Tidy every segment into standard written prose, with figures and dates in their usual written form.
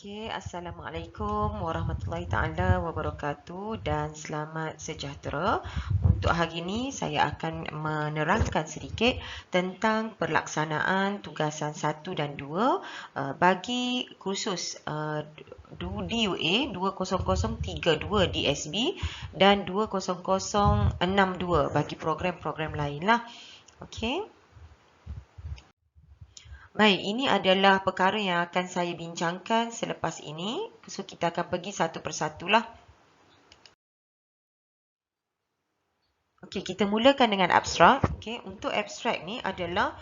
Okey, Assalamualaikum warahmatullahi taala wabarakatuh dan selamat sejahtera. Untuk hari ini saya akan menerangkan sedikit tentang pelaksanaan tugasan 1 dan 2 bagi kursus DUA 20032 DSB dan 20062 bagi program-program lainlah. Okey. Baik, ini adalah perkara yang akan saya bincangkan selepas ini. So, kita akan pergi satu persatulah. Okey, kita mulakan dengan abstrak. Okey, untuk abstrak ni adalah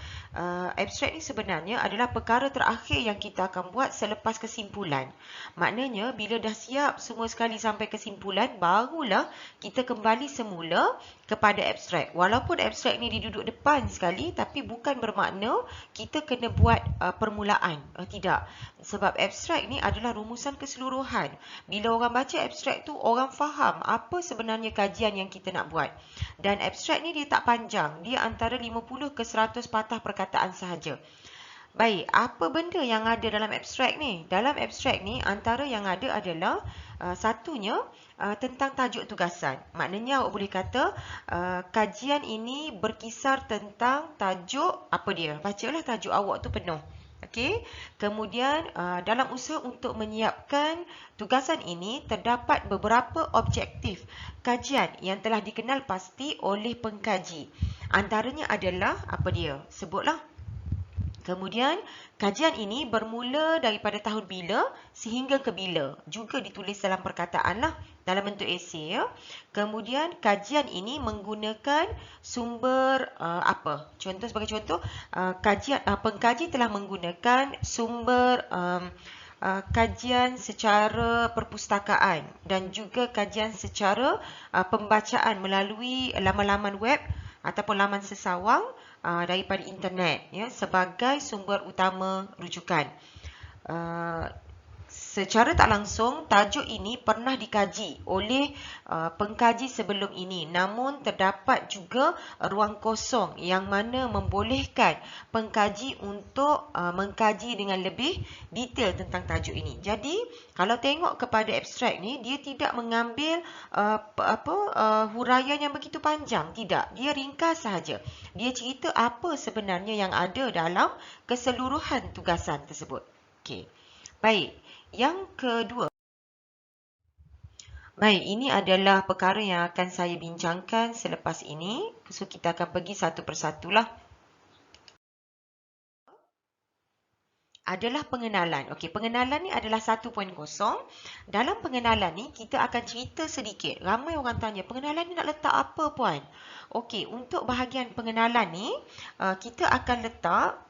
abstrak ni sebenarnya adalah perkara terakhir yang kita akan buat selepas kesimpulan. Maknanya bila dah siap semua sekali sampai kesimpulan, barulah kita kembali semula kepada abstrak. Walaupun abstrak ni diduduk depan sekali, tapi bukan bermakna kita kena buat permulaan. Tidak. Sebab abstrak ni adalah rumusan keseluruhan. Bila orang baca abstrak tu, orang faham apa sebenarnya kajian yang kita nak buat. Dan abstrak ni dia tak panjang. Dia antara 50 ke 100 patah perkataan sahaja. Baik, apa benda yang ada dalam abstrak ni? Dalam abstrak ni antara yang ada adalah satunya tentang tajuk tugasan. Maknanya awak boleh kata kajian ini berkisar tentang tajuk apa dia? Bacalah tajuk awak tu penuh. Okey. Kemudian dalam usaha untuk menyiapkan tugasan ini terdapat beberapa objektif kajian yang telah dikenal pasti oleh pengkaji. Antaranya adalah apa dia? Sebutlah. Kemudian, kajian ini bermula daripada tahun bila sehingga ke bila. Juga ditulis dalam perkataan lah, dalam bentuk esei. Ya. Kemudian, kajian ini menggunakan sumber apa? Contoh sebagai contoh, pengkaji telah menggunakan sumber kajian secara perpustakaan dan juga kajian secara pembacaan melalui laman-laman web ataupun laman sesawang daripada internet ya sebagai sumber utama rujukan. Secara tak langsung, tajuk ini pernah dikaji oleh pengkaji sebelum ini. Namun, terdapat juga ruang kosong yang mana membolehkan pengkaji untuk mengkaji dengan lebih detail tentang tajuk ini. Jadi, kalau tengok kepada abstrak ni, dia tidak mengambil huraian yang begitu panjang. Tidak, dia ringkas sahaja. Dia cerita apa sebenarnya yang ada dalam keseluruhan tugasan tersebut. Okey. Baik. Yang kedua, baik, ini adalah perkara yang akan saya bincangkan selepas ini. So, kita akan pergi satu persatulah. Adalah pengenalan. Okey, pengenalan ni adalah 1.0. Dalam pengenalan ni, kita akan cerita sedikit. Ramai orang tanya, pengenalan ni nak letak apa, Puan? Okey, untuk bahagian pengenalan ni, kita akan letak...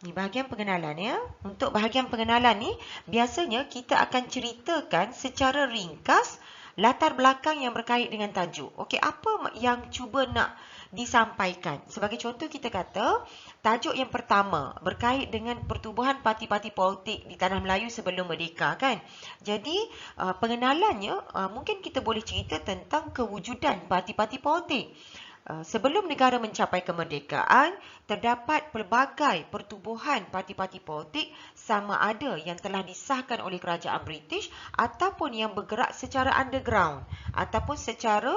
Ni bahagian pengenalan ya. Untuk bahagian pengenalan ni, biasanya kita akan ceritakan secara ringkas latar belakang yang berkait dengan tajuk. Okey, apa yang cuba nak disampaikan? Sebagai contoh kita kata, tajuk yang pertama berkait dengan pertubuhan parti-parti politik di Tanah Melayu sebelum merdeka kan. Jadi, pengenalannya mungkin kita boleh cerita tentang kewujudan parti-parti politik. Sebelum negara mencapai kemerdekaan, terdapat pelbagai pertubuhan parti-parti politik sama ada yang telah disahkan oleh kerajaan British ataupun yang bergerak secara underground ataupun secara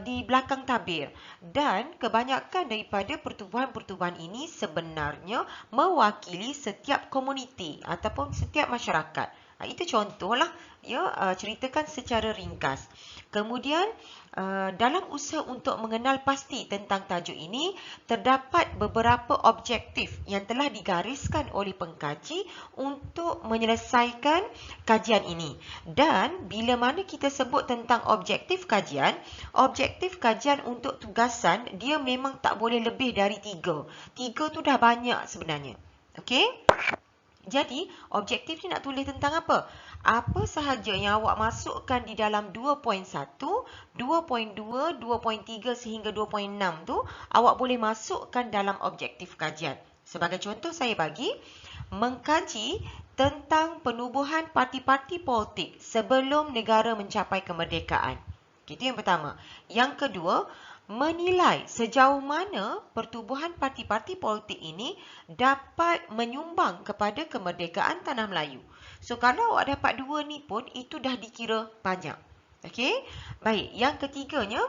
di belakang tabir. Dan kebanyakan daripada pertubuhan-pertubuhan ini sebenarnya mewakili setiap komuniti ataupun setiap masyarakat. Itu contohlah ya, ceritakan secara ringkas. Kemudian dalam usaha untuk mengenal pasti tentang tajuk ini, terdapat beberapa objektif yang telah digariskan oleh pengkaji untuk menyelesaikan kajian ini. Dan bila mana kita sebut tentang objektif kajian untuk tugasan, dia memang tak boleh lebih dari 3. 3 tu dah banyak sebenarnya. Okey? Jadi, objektif ni nak tulis tentang apa? Apa sahaja yang awak masukkan di dalam 2.1, 2.2, 2.3 sehingga 2.6 tu, awak boleh masukkan dalam objektif kajian. Sebagai contoh saya bagi, mengkaji tentang penubuhan parti-parti politik sebelum negara mencapai kemerdekaan. Itu yang pertama. Yang kedua, menilai sejauh mana pertubuhan parti-parti politik ini dapat menyumbang kepada kemerdekaan Tanah Melayu. So, kalau awak dapat 2 ni pun, itu dah dikira banyak. Okey, baik. Yang ketiganya,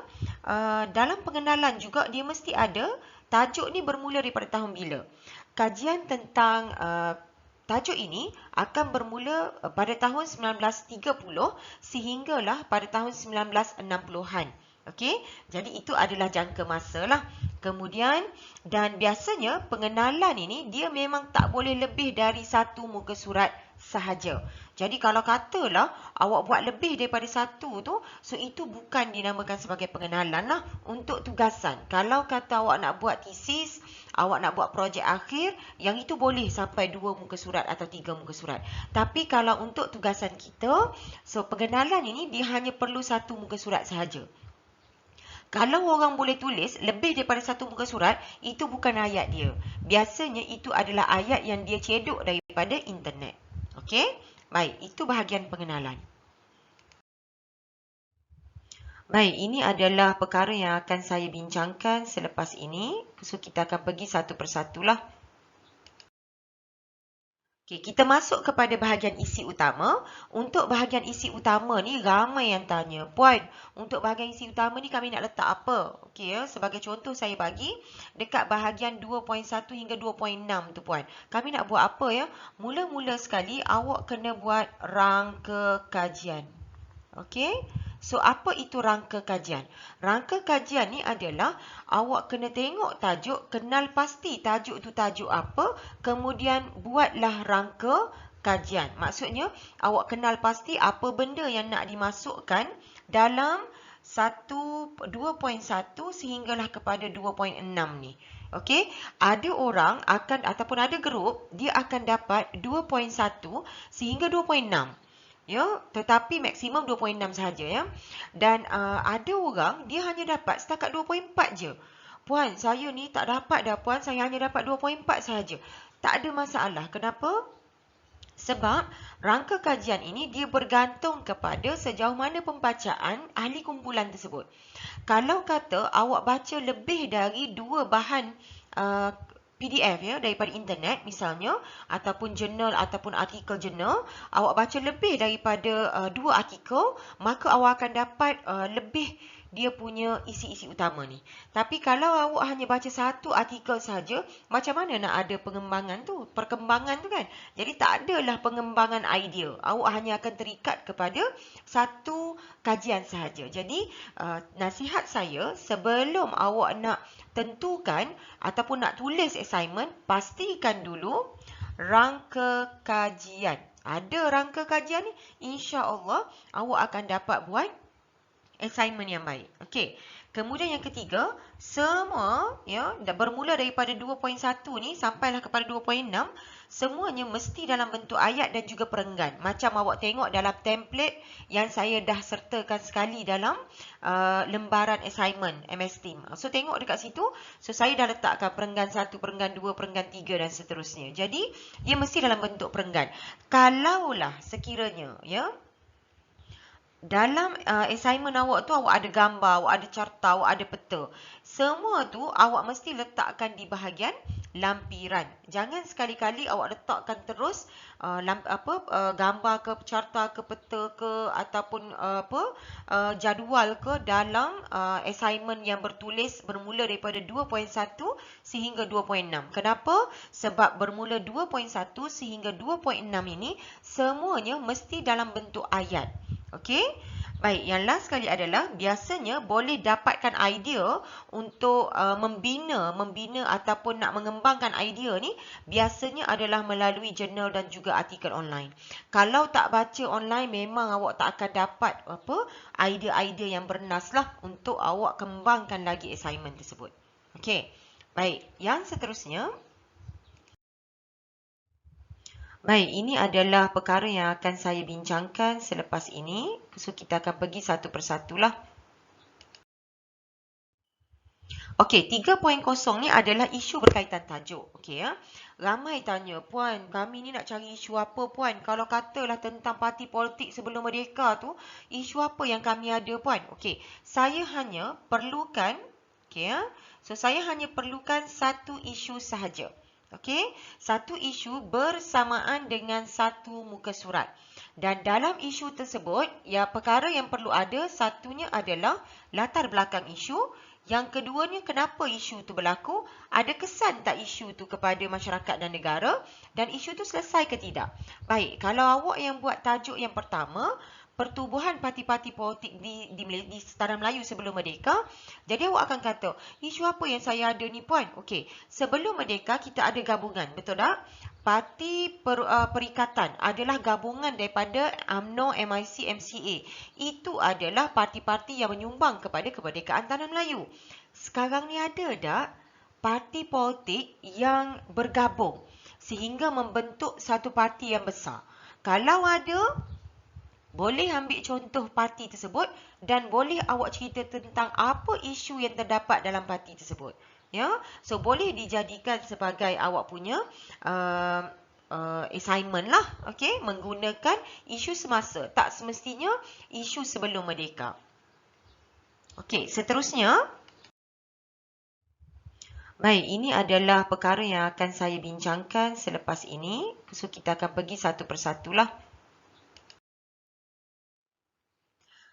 dalam pengenalan juga dia mesti ada tajuk ni bermula daripada tahun bila. Kajian tentang tajuk ini akan bermula pada tahun 1930 sehinggalah pada tahun 1960-an. Okey, jadi itu adalah jangka masa lah. Kemudian, dan biasanya pengenalan ini dia memang tak boleh lebih dari 1 muka surat sahaja. Jadi kalau katalah awak buat lebih daripada 1 tu, so itu bukan dinamakan sebagai pengenalan lah untuk tugasan. Kalau kata awak nak buat tesis, awak nak buat projek akhir, yang itu boleh sampai 2 muka surat atau 3 muka surat. Tapi kalau untuk tugasan kita, so pengenalan ini dia hanya perlu 1 muka surat sahaja. Kalau orang boleh tulis lebih daripada 1 muka surat, itu bukan ayat dia. Biasanya itu adalah ayat yang dia cedok daripada internet. Okey? Baik, itu bahagian pengenalan. Baik, ini adalah perkara yang akan saya bincangkan selepas ini. So, kita akan pergi satu persatu lah. Okay, kita masuk kepada bahagian isi utama. Untuk bahagian isi utama ni ramai yang tanya, Puan, untuk bahagian isi utama ni kami nak letak apa? Okey ya, sebagai contoh saya bagi dekat bahagian 2.1 hingga 2.6 tu Puan. Kami nak buat apa ya? Mula-mula sekali awak kena buat rangka kajian. Okey? So, apa itu rangka kajian? Rangka kajian ni adalah awak kena tengok tajuk, kenal pasti tajuk tu tajuk apa, kemudian buatlah rangka kajian. Maksudnya, awak kenal pasti apa benda yang nak dimasukkan dalam 2.1 sehinggalah kepada 2.6 ni. Okey, ada orang akan ataupun ada grup dia akan dapat 2.1 sehingga 2.6. Ya, tetapi maksimum 2.6 sahaja ya. Dan ada orang dia hanya dapat setakat 2.4 je. Puan, saya ni tak dapat dah puan, saya hanya dapat 2.4 sahaja. Tak ada masalah. Kenapa? Sebab rangka kajian ini dia bergantung kepada sejauh mana pembacaan ahli kumpulan tersebut. Kalau kata awak baca lebih dari 2 bahan PDF ya daripada internet misalnya, ataupun jurnal ataupun artikel jurnal, awak baca lebih daripada 2 artikel, maka awak akan dapat lebih dia punya isi-isi utama ni. Tapi kalau awak hanya baca 1 artikel saja, macam mana nak ada perkembangan tu kan? Jadi tak adalah pengembangan idea. Awak hanya akan terikat kepada 1 kajian sahaja. Jadi nasihat saya, sebelum awak nak tentukan ataupun nak tulis assignment, pastikan dulu rangka kajian. Ada rangka kajian ni, insya-Allah awak akan dapat buat assignment yang baik. Okey. Kemudian yang ketiga, semua ya bermula daripada 2.1 ni sampailah kepada 2.6, semuanya mesti dalam bentuk ayat dan juga perenggan. Macam awak tengok dalam template yang saya dah sertakan sekali dalam lembaran assignment MS Team. So tengok dekat situ, so saya dah letakkan perenggan 1, perenggan 2, perenggan 3 dan seterusnya. Jadi dia mesti dalam bentuk perenggan. Kalaulah sekiranya ya dalam assignment awak tu awak ada gambar, awak ada carta, awak ada peta. Semua tu awak mesti letakkan di bahagian lampiran. Jangan sekali-kali awak letakkan terus gambar ke carta ke peta ke ataupun jadual ke dalam assignment yang bertulis bermula daripada 2.1 sehingga 2.6. Kenapa? Sebab bermula 2.1 sehingga 2.6 ini semuanya mesti dalam bentuk ayat. Okey? Baik, yang last sekali adalah biasanya boleh dapatkan idea untuk membina ataupun nak mengembangkan idea ni biasanya adalah melalui jurnal dan juga artikel online. Kalau tak baca online memang awak tak akan dapat idea-idea yang bernas lah untuk awak kembangkan lagi assignment tersebut. Okey. Baik, yang seterusnya. Baik, ini adalah perkara yang akan saya bincangkan selepas ini. So, kita akan pergi satu persatu lah. Okey, 3.0 ni adalah isu berkaitan tajuk. Okey ya. Ramai tanya, Puan, kami ni nak cari isu apa Puan? Kalau katalah tentang parti politik sebelum merdeka tu, isu apa yang kami ada Puan? Okey, saya hanya perlukan Okey ya. So saya hanya perlukan satu isu sahaja. Okey, satu isu bersamaan dengan satu muka surat. Dan dalam isu tersebut, ya perkara yang perlu ada satunya adalah latar belakang isu. Yang keduanya, kenapa isu itu berlaku? Ada kesan tak isu itu kepada masyarakat dan negara? Dan isu itu selesai ke tidak? Baik, kalau awak yang buat tajuk yang pertama, pertubuhan parti-parti politik di tanah Melayu sebelum merdeka, jadi awak akan kata, isu apa yang saya ada ni puan? Okey, sebelum merdeka kita ada gabungan, betul tak? Perikatan adalah gabungan daripada UMNO, MIC, MCA. Itu adalah parti-parti yang menyumbang kepada kemerdekaan tanah Melayu. Sekarang ni ada tak parti politik yang bergabung sehingga membentuk satu parti yang besar? Kalau ada, boleh ambil contoh parti tersebut dan boleh awak cerita tentang apa isu yang terdapat dalam parti tersebut. Ya, so boleh dijadikan sebagai awak punya assignment lah, okey, menggunakan isu semasa, tak semestinya isu sebelum merdeka. Okey, seterusnya. Baik, ini adalah perkara yang akan saya bincangkan selepas ini. So kita akan pergi satu persatu lah.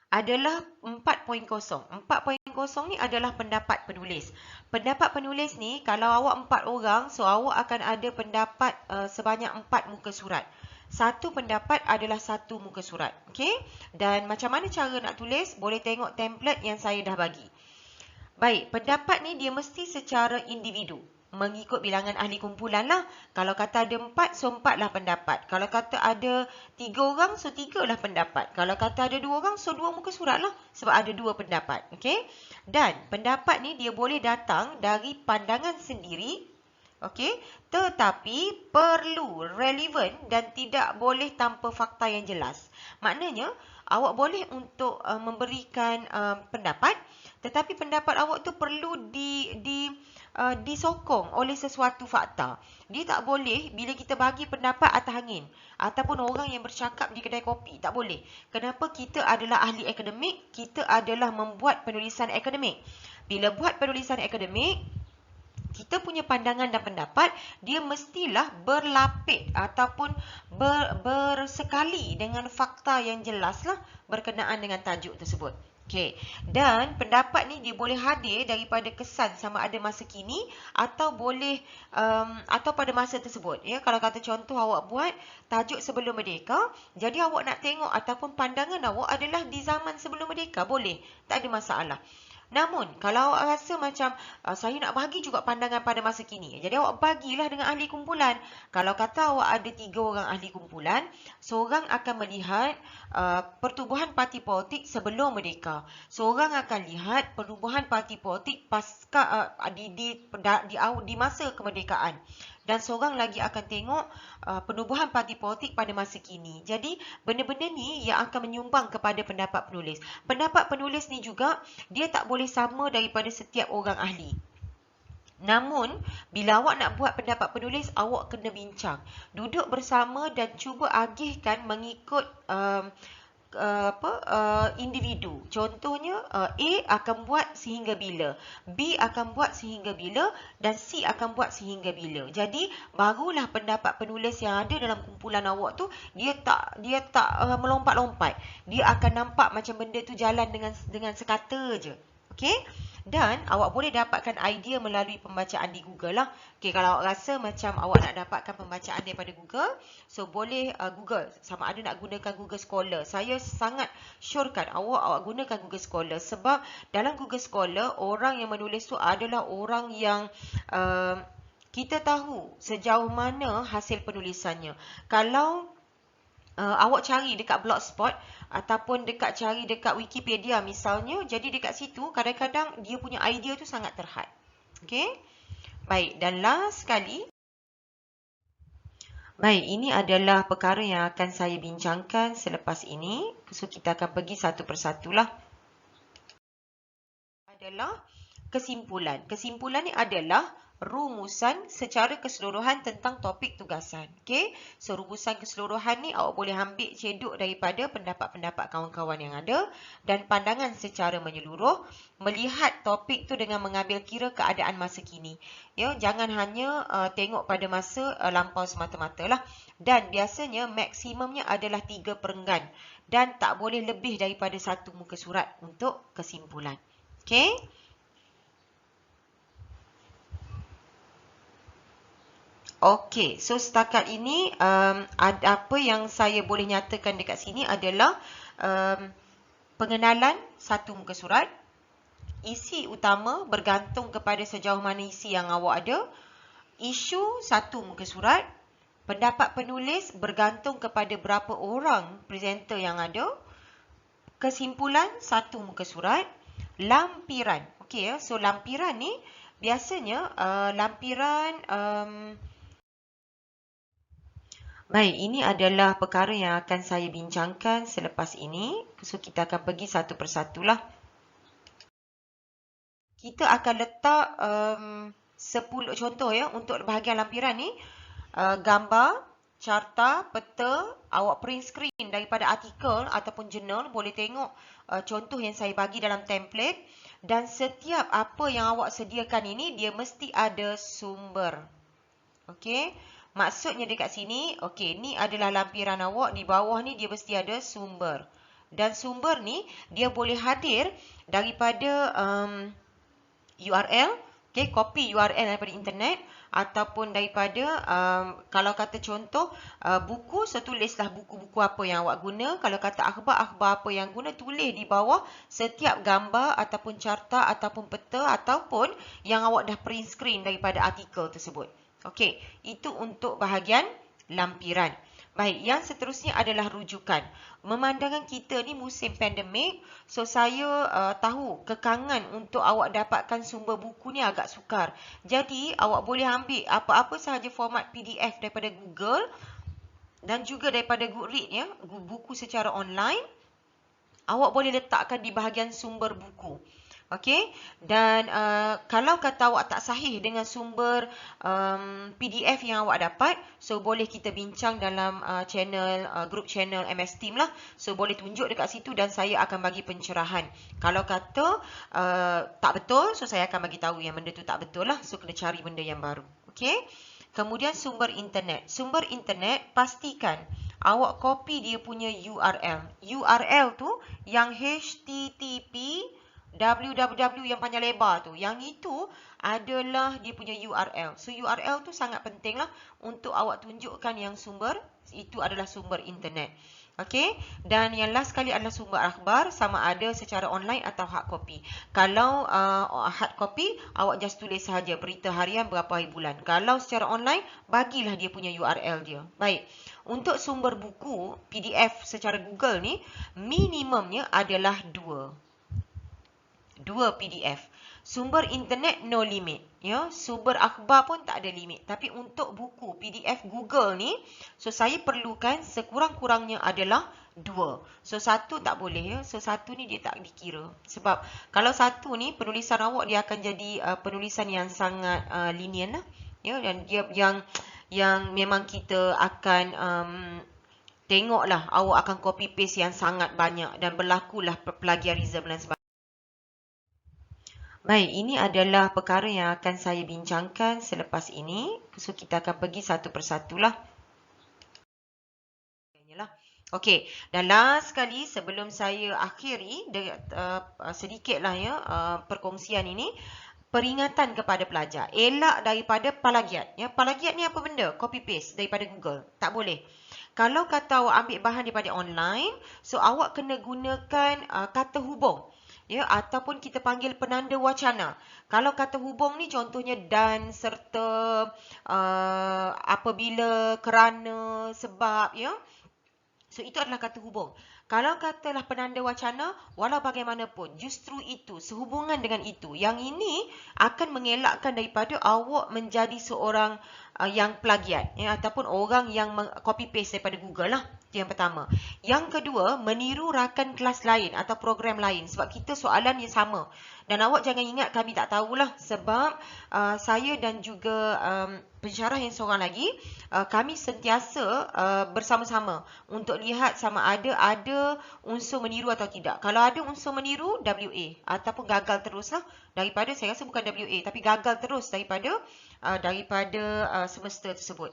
Adalah 4.0. 4.0 ni adalah pendapat penulis. Pendapat penulis ni, kalau awak 4 orang, so awak akan ada pendapat sebanyak 4 muka surat. Satu pendapat adalah satu muka surat. Okey? Dan macam mana cara nak tulis? Boleh tengok template yang saya dah bagi. Baik, pendapat ni dia mesti secara individu. Mengikut bilangan ahli kumpulan lah. Kalau kata ada 4, so 4 lah pendapat. Kalau kata ada 3 orang, so 3 lah pendapat. Kalau kata ada 2 orang, so 2 muka surat lah. Sebab ada 2 pendapat. Okay? Dan pendapat ni dia boleh datang dari pandangan sendiri. Okay? Tetapi perlu relevan dan tidak boleh tanpa fakta yang jelas. Maknanya, awak boleh untuk memberikan pendapat, tetapi pendapat awak tu perlu disokong oleh sesuatu fakta. Dia tak boleh bila kita bagi pendapat atas angin ataupun orang yang bercakap di kedai kopi. Tak boleh. Kenapa? Kita adalah ahli akademik, kita adalah membuat penulisan akademik. Bila buat penulisan akademik, kita punya pandangan dan pendapat, dia mestilah berlapis ataupun bersekali dengan fakta yang jelaslah berkenaan dengan tajuk tersebut. Okey, dan pendapat ni dia boleh hadir daripada kesan sama ada masa kini atau boleh atau pada masa tersebut. Ya, kalau kata contoh awak buat tajuk sebelum merdeka, jadi awak nak tengok ataupun pandangan awak adalah di zaman sebelum merdeka, boleh, tak ada masalah. Namun, kalau awak rasa macam saya nak bagi juga pandangan pada masa kini, jadi awak bagilah dengan ahli kumpulan. Kalau kata awak ada 3 orang ahli kumpulan, seorang akan melihat pertubuhan parti politik sebelum merdeka. Seorang akan lihat pertubuhan parti politik pasca di masa kemerdekaan. Dan seorang lagi akan tengok penubuhan parti politik pada masa kini. Jadi, benda-benda ni yang akan menyumbang kepada pendapat penulis. Pendapat penulis ni juga, dia tak boleh sama daripada setiap orang ahli. Namun, bila awak nak buat pendapat penulis, awak kena bincang. Duduk bersama dan cuba agihkan mengikut individu. Contohnya, A akan buat sehingga bila, B akan buat sehingga bila, dan C akan buat sehingga bila. Jadi, barulah pendapat penulis yang ada dalam kumpulan awak tu, dia tak melompat-lompat. Dia akan nampak macam benda tu jalan dengan sekata je. Okey? Dan awak boleh dapatkan idea melalui pembacaan di Google lah. Okey, kalau awak rasa macam awak nak dapatkan pembacaan daripada Google, so boleh Google. Sama ada nak gunakan Google Scholar. Saya sangat syorkan awak gunakan Google Scholar. Sebab dalam Google Scholar, orang yang menulis tu adalah orang yang kita tahu sejauh mana hasil penulisannya. Kalau awak cari dekat Blogspot ataupun cari dekat Wikipedia misalnya, jadi dekat situ kadang-kadang dia punya idea tu sangat terhad. Okey? Baik, dan last sekali. Baik, ini adalah perkara yang akan saya bincangkan selepas ini. So, kita akan pergi satu persatu lah. Adalah kesimpulan. Kesimpulan ni adalah rumusan secara keseluruhan tentang topik tugasan. Okey, so rumusan keseluruhan ni awak boleh ambil cedok daripada pendapat-pendapat kawan-kawan yang ada dan pandangan secara menyeluruh melihat topik tu dengan mengambil kira keadaan masa kini. Ya, jangan hanya tengok pada masa lampau semata-mata lah. Dan biasanya maksimumnya adalah 3/4 dan tak boleh lebih daripada 1 muka surat untuk kesimpulan. Okey? Okey, so setakat ini apa yang saya boleh nyatakan dekat sini adalah pengenalan 1 muka surat. Isi utama bergantung kepada sejauh mana isi yang awak ada. Isu 1 muka surat. Pendapat penulis bergantung kepada berapa orang presenter yang ada. Kesimpulan 1 muka surat. Lampiran. Okey ya, so lampiran ni biasanya lampiran baik, ini adalah perkara yang akan saya bincangkan selepas ini. So, kita akan pergi satu persatu lah. Kita akan letak 10 contoh ya untuk bahagian lampiran ni. Gambar, carta, peta, awak print screen daripada artikel ataupun jurnal. Boleh tengok contoh yang saya bagi dalam template. Dan setiap apa yang awak sediakan ini, dia mesti ada sumber. Okey. Maksudnya dekat sini, okey, ni adalah lampiran awak. Di bawah ni dia mesti ada sumber. Dan sumber ni, dia boleh hadir daripada URL, okey, copy URL daripada internet. Ataupun daripada, kalau kata contoh, buku, so tulislah buku-buku apa yang awak guna. Kalau kata akhbar apa yang guna, tulis di bawah setiap gambar ataupun carta ataupun peta ataupun yang awak dah print screen daripada artikel tersebut. Okey, itu untuk bahagian lampiran. Baik, yang seterusnya adalah rujukan. Memandangkan kita ni musim pandemik, so saya tahu kekangan untuk awak dapatkan sumber buku ni agak sukar. Jadi, awak boleh ambil apa-apa sahaja format PDF daripada Google dan juga daripada Goodreads ya, buku secara online. Awak boleh letakkan di bahagian sumber buku. Okey, dan kalau kata awak tak sahih dengan sumber PDF yang awak dapat, so boleh kita bincang dalam group channel MS Team lah. So boleh tunjuk dekat situ dan saya akan bagi pencerahan. Kalau kata tak betul, so saya akan bagi tahu yang benda tu tak betul lah. So kena cari benda yang baru. Okey. Kemudian sumber internet. Sumber internet pastikan awak copy dia punya URL. URL tu yang HTTP www yang panjang lebar tu. Yang itu adalah dia punya URL. So URL tu sangat penting lah untuk awak tunjukkan yang sumber itu adalah sumber internet. Okey, dan yang last sekali adalah sumber akhbar, sama ada secara online atau hard copy. Kalau hard copy, awak just tulis sahaja berita harian berapa hari bulan. Kalau secara online, bagilah dia punya URL dia. Baik, untuk sumber buku PDF secara Google ni, minimumnya adalah 2 PDF. Sumber internet no limit. Ya, sumber akhbar pun tak ada limit. Tapi untuk buku PDF Google ni, so saya perlukan sekurang-kurangnya adalah 2. So 1 tak boleh ya. So 1 ni dia tak dikira. Sebab kalau 1 ni penulisan awak dia akan jadi penulisan yang sangat lenient lah. Ya, dan dia yang memang kita akan tengoklah awak akan copy paste yang sangat banyak dan berlakulah plagiarism dan sebagainya. Baik, ini adalah perkara yang akan saya bincangkan selepas ini. So, kita akan pergi satu persatu lah. Okey, dan last sekali sebelum saya akhiri sedikitlah ya perkongsian ini. Peringatan kepada pelajar. Elak daripada plagiat. Ya, plagiat ni apa benda? Copy paste daripada Google. Tak boleh. Kalau kata awak ambil bahan daripada online, so awak kena gunakan kata hubung. Ya, ataupun kita panggil penanda wacana. Kalau kata hubung ni contohnya dan, serta, apabila, kerana, sebab, ya. So itu adalah kata hubung. Kalau katalah penanda wacana, walau bagaimanapun, justru itu, sehubungan dengan itu. Yang ini akan mengelakkan daripada awak menjadi seorang yang plagiat ataupun orang yang copy paste daripada Google lah. Itu yang pertama. Yang kedua, meniru rakan kelas lain atau program lain sebab kita soalan yang sama. Dan awak jangan ingat kami tak tahulah sebab saya dan juga pensyarah yang seorang lagi, kami sentiasa bersama-sama untuk lihat sama ada unsur meniru atau tidak. Kalau ada unsur meniru, WA ataupun gagal teruslah daripada, saya rasa bukan WA tapi gagal terus daripada semester tersebut.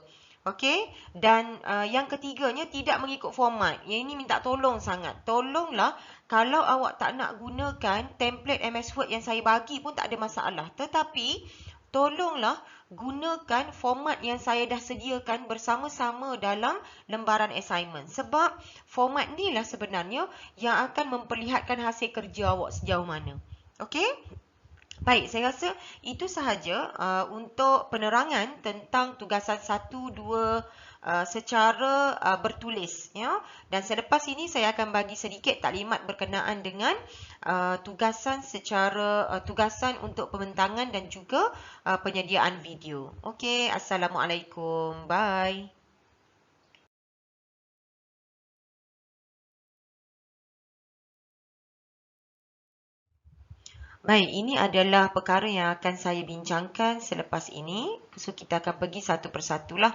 Okey, dan yang ketiganya tidak mengikut format. Yang ini minta tolong sangat. Tolonglah, kalau awak tak nak gunakan template MS Word yang saya bagi pun tak ada masalah. Tetapi tolonglah gunakan format yang saya dah sediakan bersama-sama dalam lembaran assignment. Sebab format ni lah sebenarnya yang akan memperlihatkan hasil kerja awak sejauh mana. Okey? Baik, saya rasa itu sahaja untuk penerangan tentang tugasan 1, 2 secara bertulis. Ya. Dan selepas ini saya akan bagi sedikit taklimat berkenaan dengan tugasan tugasan untuk pembentangan dan juga penyediaan video. Okey, Assalamualaikum. Bye. Baik, ini adalah perkara yang akan saya bincangkan selepas ini. So, kita akan pergi satu persatu lah.